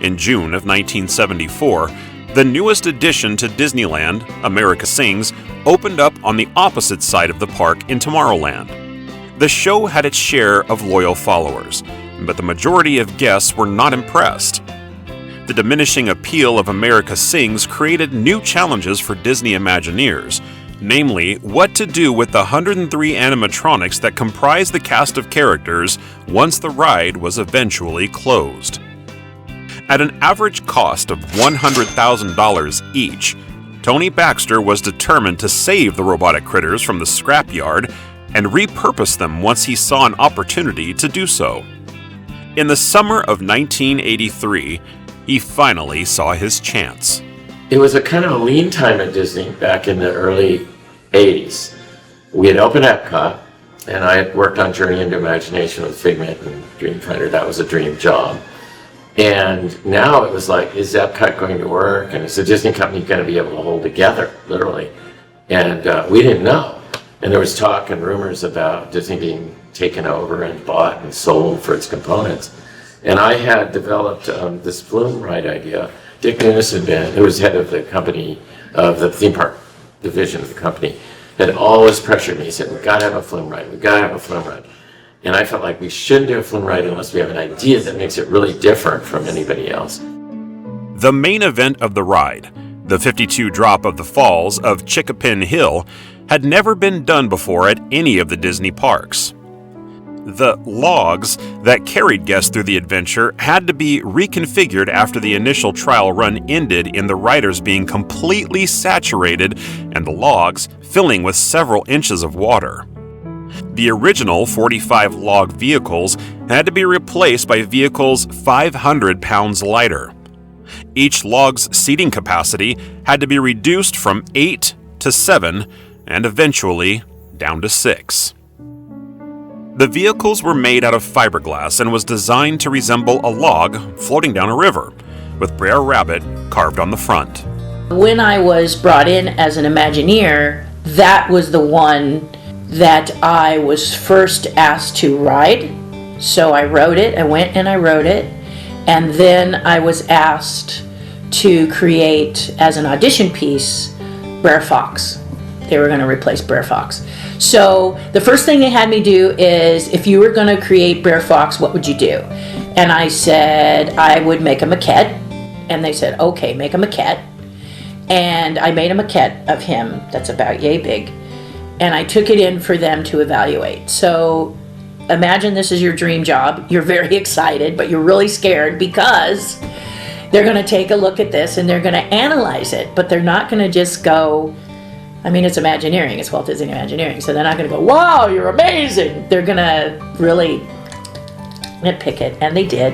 In June of 1974, the newest addition to Disneyland, America Sings, opened up on the opposite side of the park in Tomorrowland. The show had its share of loyal followers, but the majority of guests were not impressed. The diminishing appeal of America Sings created new challenges for Disney Imagineers, namely what to do with the 103 animatronics that comprise the cast of characters once the ride was eventually closed. At an average cost of $100,000 each, Tony Baxter was determined to save the robotic critters from the scrapyard and repurpose them once he saw an opportunity to do so. In the summer of 1983, he finally saw his chance. It was a kind of a lean time at Disney back in the early 80s. We had opened Epcot, and I had worked on Journey into Imagination with Figment and Dreamfinder. That was a dream job. And now it was like, is Epcot going to work? And is the Disney company going to be able to hold together, literally? And we didn't know. And there was talk and rumors about Disney being taken over and bought and sold for its components. And I had developed this flume ride idea. Dick Nunes had been, who was head of the company, of the theme park division of the company, had always pressured me. He said, we've got to have a flume ride. We've got to have a flume ride. And I felt like we shouldn't do a flume ride unless we have an idea that makes it really different from anybody else. The main event of the ride, the 52 drop of the falls of Chickapin Hill, had never been done before at any of the Disney parks. The logs that carried guests through the adventure had to be reconfigured after the initial trial run ended in the riders being completely saturated and the logs filling with several inches of water. The original 45 log vehicles had to be replaced by vehicles 500 pounds lighter. Each log's seating capacity had to be reduced from 8 to 7 and eventually down to 6. The vehicles were made out of fiberglass and was designed to resemble a log floating down a river, with Brer Rabbit carved on the front. When I was brought in as an Imagineer, that was the one that I was first asked to ride. So I wrote it, I went and I wrote it, and then I was asked to create, as an audition piece, Brer Fox. They were going to replace Brer Fox. So the first thing they had me do is, if you were going to create Brer Fox, what would you do? And I said, I would make a maquette. And they said, okay, make a maquette. And I made a maquette of him that's about yay big. And I took it in for them to evaluate. So imagine this is your dream job. You're very excited, but you're really scared because they're going to take a look at this and they're going to analyze it. But they're not going to just go, I mean, it's Imagineering, it's Walt Disney Imagineering, so they're not going to go, wow, you're amazing. They're going to really nitpick it, and they did.